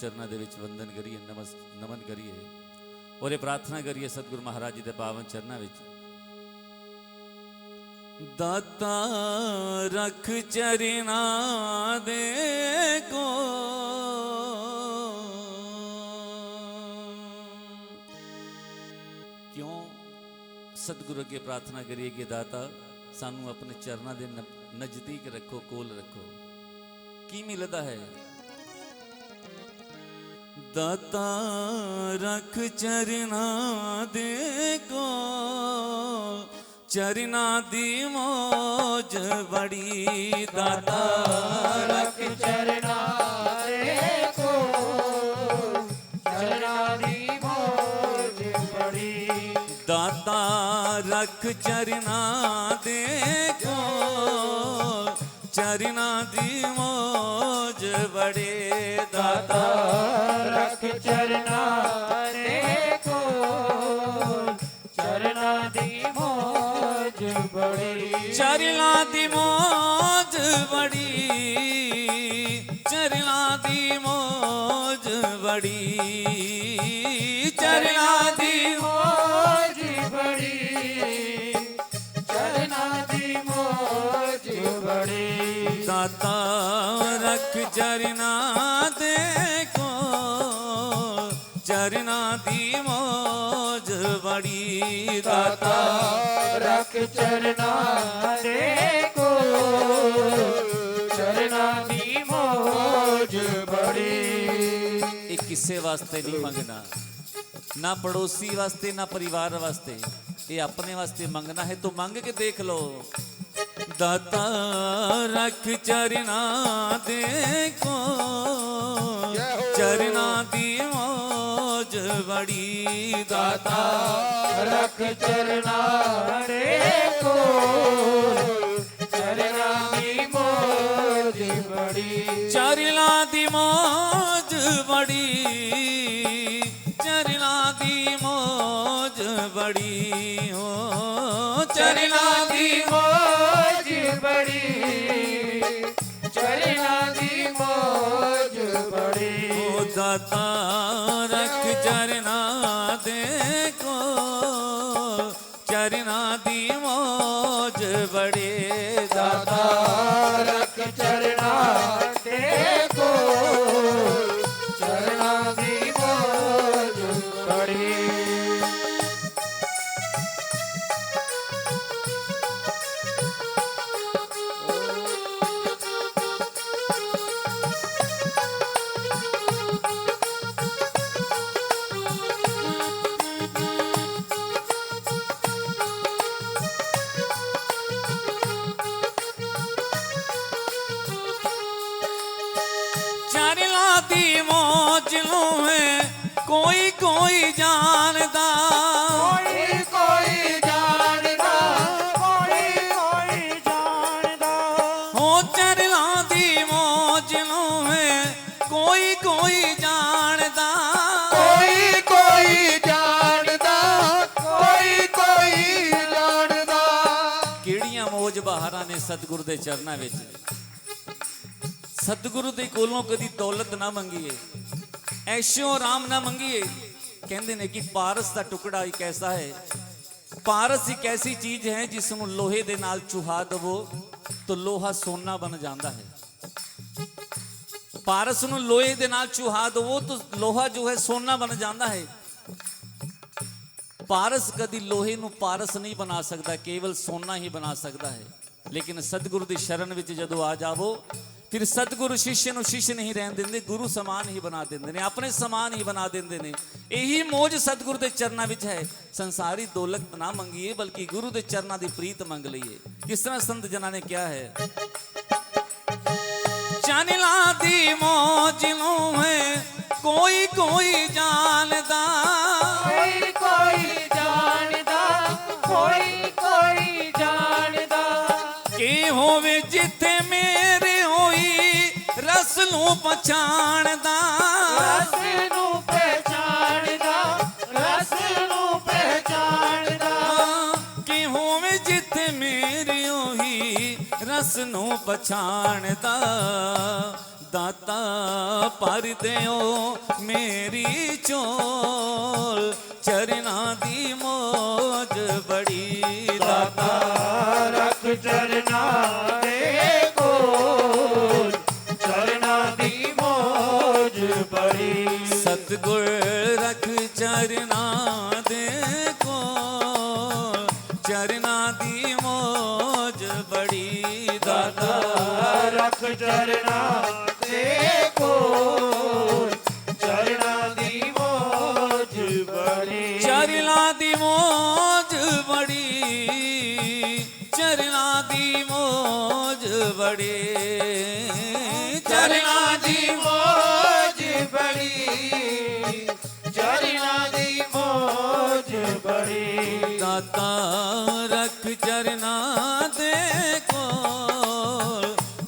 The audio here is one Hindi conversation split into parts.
चरणों के विच वंदन करिए, नमन करिए और ये प्रार्थना करिए सतगुरु महाराज जी के पावन चरणों विच। दाता रख चरना दे को क्यों सतगुरु अगे प्रार्थना करिए कि दाता सानू अपने चरणों के नजदीक रखो, कोल रखो। की मिलता है? दाता रख चरना दे को चरना दी मौज बड़ी। दाता रख चरना दे को चरना दी मौज बड़ी। दाता रख चरना दे को चरना दी मौज बड़े। दाता रख चरना दे को चरना दी मौज बड़ी। चरना दी मौज बड़ी, चरना दी मौज बड़ी, चरना दी मौज बड़ी, चरना दी मौज बड़ी। दाता रख चरना दे को चरना दी मौज बड़ी। दाता रख चरना दे को चरना दी मौज बड़ी। एक किस्से वास्ते नहीं मंगना, ना पड़ोसी वास्ते ना परिवार वास्ते, ये अपने वास्ते मंगना है तो मांग के देख लो। दाता रख चरना दे को चरना दी मौज बड़ी। दाता रख चरना दे को चरना दी मौज बड़ी। चरना दी मौज बड़ी, चरना दी मौज बड़ी। हो चरना दी मौज बड़ी, चरना दी मौज बड़ी। ओ दाता रख चरना दे को चरना दी मौज बड़े। दाता रख चरना दे को चरना दी मौज बड़ी। चरना दी मौज है कोई कोई जानदा। कोई कोई जानदा, कोई कोई जानदा। हो चरना दी मौज है कोई कोई जानदा। कोई कोई जानदा, कोई कोई जानदा। किहड़ियां मौज बहारां ने सतगुरु दे चरनां विच। सतगुरु दे कोलों कदी दौलत ना मंगीए, ऐशो आराम ना मंगीए। कहते हैं कि पारस का टुकड़ा एक ऐसा है, पारस एक ऐसी चीज है जिसनों लोहे दे नाल चुहा दवो तो लोहा सोना बन जाता है। पारस नूं लोहे दे नाल चुहा दवो तो लोहा जो है सोना बन जाता है। पारस कदी लोहे नूं पारस नहीं बना सकता, केवल सोना ही बना सकता है। लेकिन सतगुरु की शरण विच जदों आ जावो फिर सतगुरु शिष्य नूं शिष्य नहीं रहन देंदे, गुरु समान ही बना देंदे ने, अपने समान ही बना देंदे ने। यही मौज सतगुरु के चरणों विच है। संसारी दौलत ना मंगीए बल्कि गुरु के चरणों की प्रीत मंग लईए। किस तरह संत जना ने क्या है? चरना दी मौज है कोई कोई जानदा। कोई कोई जानदा, कोई कोई जानदा। के होवे जिथे मेरे होई रस नूं पछाणदा। रस नूं पहचानदा, रस नूं पहचानदा। के होवे जिथे मेरे होई रस नूं पछाणदा। दाता पर दियो मेरी चोल चरना दी मौज बड़ी दाता रख चरना दे कोल चरना दी मौज बड़ी सतगुर रख चरना दे कोल चरना दी मौज बड़ी दाता रख चरना दे कोल चरना दी मौज बड़ी चरना दी मौज बड़ी चरना दी मौज बड़ी चरना दी मौज बड़ी चरना दी मौज बड़ी दाता रख चरना दे को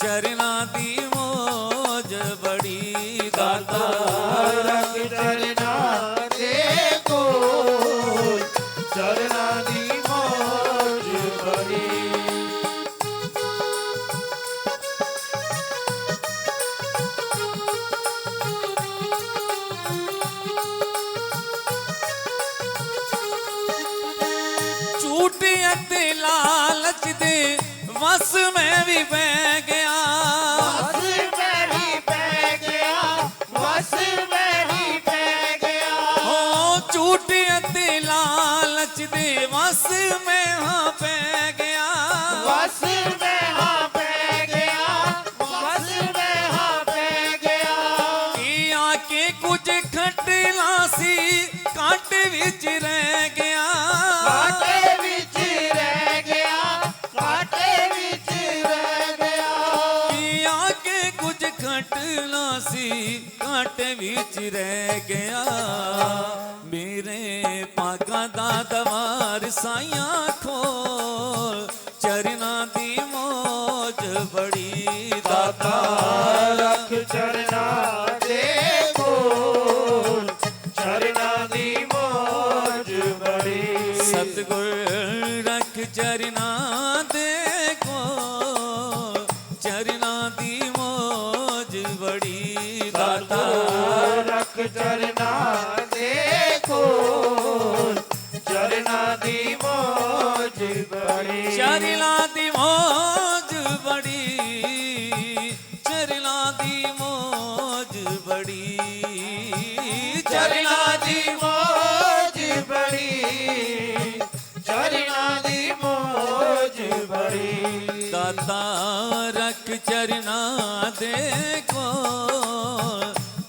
चरना दी मौज बड़ी दाता रख चरना दे कोल चरना दी मौज बड़ी झूठ अते लालच दे वस में भी बह गया बस में ही पै गया बस में ही पै गया हो झूठ अते लालच दे वस में हाँ पै गया बस में हाँ पै गया बस में हाँ पै गया आके कुछ खटला सी कांटे विच रह गया कांटे विच रह गया कांटे विच रह गया आके कुछ खटला सी कांटे विच रह गया मेरे पागा दा दवार साइया खोल चरना दी मौज बड़ी दाता रख चरना दे कोल चरना दी मौज बड़ी सतगुर रख चरना दे को चरना दी मौज बड़ी दाता रख चरना दे कोल चरना दी मौज बड़ी चरना दी मौज बड़ी चरना दी मौज बड़ी चरना दी मौज बड़ी चरना दी मौज बड़ी दाता रख चरना दे को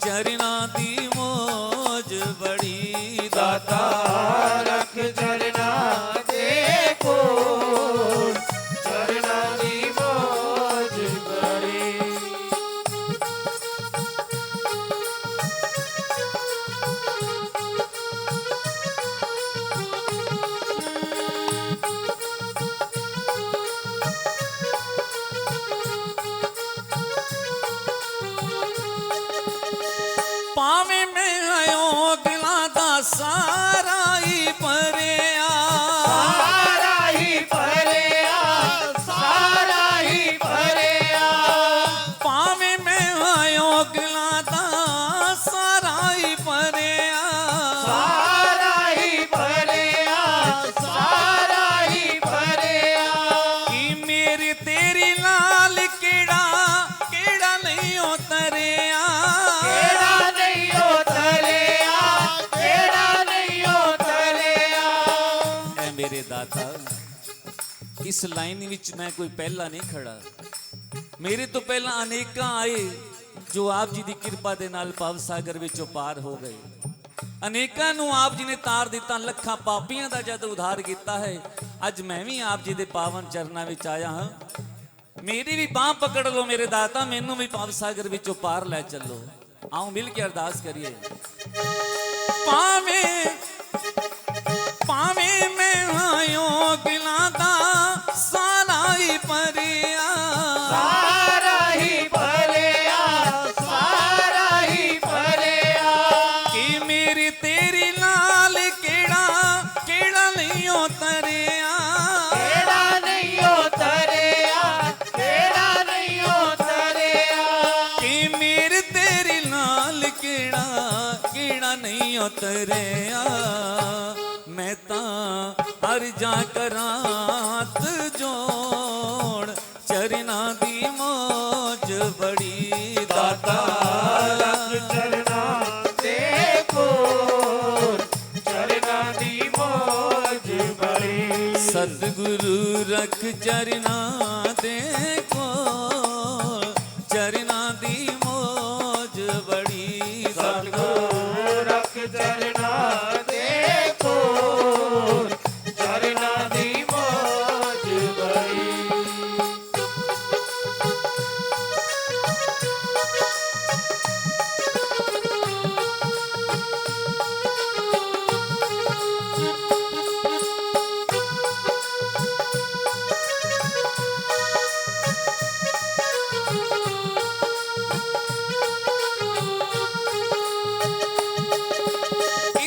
चरना दी मौज बड़ी दाता रख चरना दे कोल चरना दी मौज बड़ी पावे में आयो गिला दा सारा ही परेया सारा ही भरिया सारा ही भरिया पावे में आयो गिला दा सारा ही परेया सारा ही भरिया सारा ही भरिया कि मेरी तेरी लाल केड़ा केड़ा नहीं उतरिया केड़ा नहीं उतरिया केड़ा नहीं उतरिया ऐ मेरे दाता इस लाइन विच मैं कोई पहला नहीं खड़ा मेरे तो पहला अनेकां आए जो आप जी की किरपा दे नाल भव सागर विचों पार हो गए अनेकां नूं आप जी ने तार दिता लखां पापियां दा जद उद्धार किया है अज मैं भी आप जी दे पावन चरनां विच आया हाँ मेरी भी बांह पकड़ लो मेरे दाता मैनू भी भव सागर विचों पार लै चलो आओ मिल के अरदास करिए पावे पावे मैं आयो गिला दा सारा ही परिया सारा ही भरिया सारा ही भरिया कि मेरी तेरी लाल केड़ा केड़ा नहीं उतरिया केड़ा नहीं उतरिया केड़ा नहीं उतरिया कि उतरिया मैं तां अर्जा करात जोड़ चरना दी मौज बड़ी दाता रख चरना दे को चरना दी मौज बड़ी सतगुरु रख चरना दे को चरना दी मौज बड़ी दाता रख चरना दे को चरना दी मौज बड़ी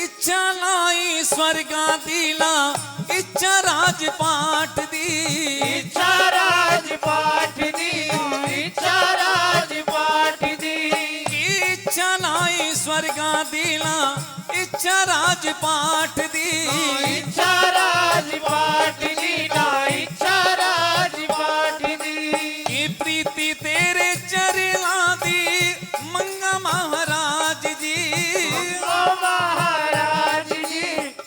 इच्छा लाई स्वर्गा दिला इच्छा राज पाठ दी इच्छा राज पाठ दी इच्छा राज पाठ दी इच्छा लाई स्वर्गा दिला इच्छा राज पाठ दी इच्छा राज पाठ दी ना इच्छा राज पाठ दी की प्रीति तेरे चरना दी मंगा महाराज जी ओ महाराज जी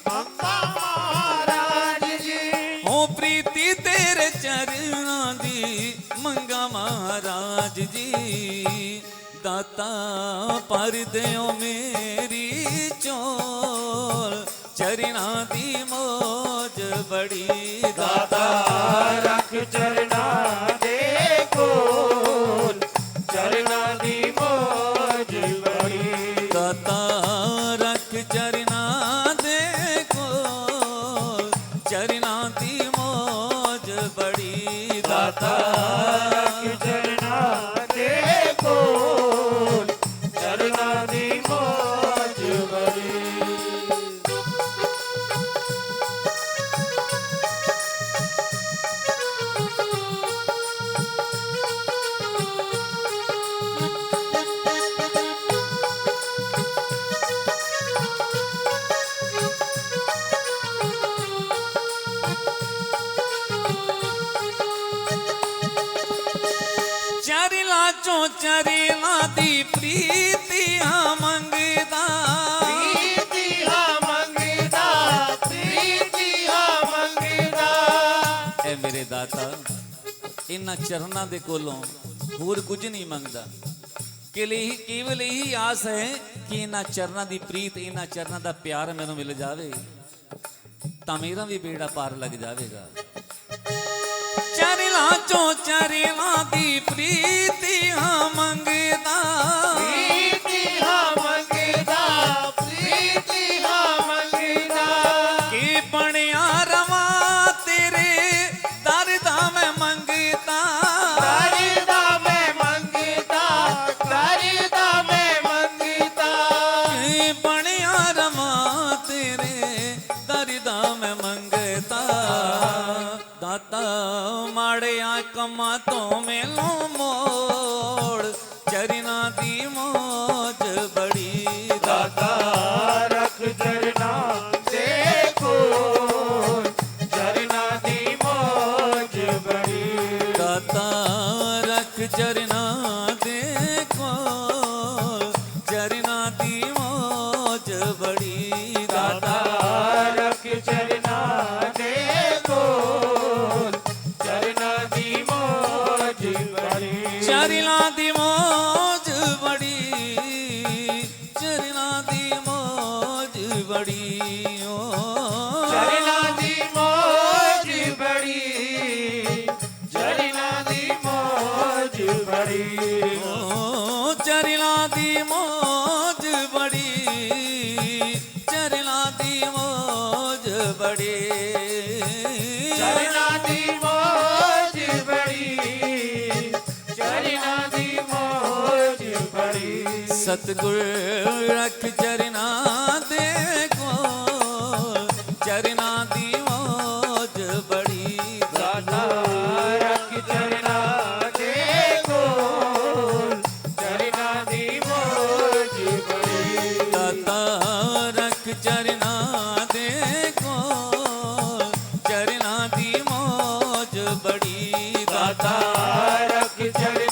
मंगा महाराज जी हो प्रीति तेरे चरना दी मंगा महाराज जी दाता पर देओ मेरी चोल चरना दी मौज बड़ी दाता रख चरना दे को चरना दी मौज बड़ी दाता रख चरना दे को चरना दी मौज बड़ी दाता रख चरना दे को चरना दी मौज बड़ी चरिला चो चरिला दी प्रीति हाँ मंगदा प्रीति हा मंगदा प्रीति हा मंगदा ए मेरे दाता इन्हां चरना दे कोलों होर कुछ नहीं मंगदा केवल यही आस है कि इन्हां चरना दी प्रीत इन्हां चरना दा प्यार मैनू मिल जावे तां मेरा भी बेड़ा पार लग जावेगा चरिला चो चरिला दी प्रीति हाँ मंगदा प्रीति हा मंगदा प्रीति हा मंगदा कि बनिया रवा तेरे दर दा मैं मंगता दरिदा मैं मंगदा दरिदा मैं मंगदा कि बनिया रवा तेरे दर दा मैं मंगता दाता माड़िया कमा तो मेलो मोड़ चरना दी मौज बड़ी दाता रख चरना दे को चरना दी मौज बड़ी दाता रख चरना दे को चरना दी मौज बड़ी दाता रख चरना दे को चरना दी मौज बड़ी चरना दी मौज बड़ी चरना दी मौज बड़ी ओ चरना दी मौज बड़ी चरना दी मौज बड़ी ओ चरना दी मौज बड़ी चरना दी मौज बड़ी चरना दी मौज बड़ी चरना दी मौज बड़ी सतगुर रख चरना दे को चरना दी मौज बड़ी दाता रख चरना दे को चरना दी मौज बड़ी दाता मौज बड़ी दाता रख चढ़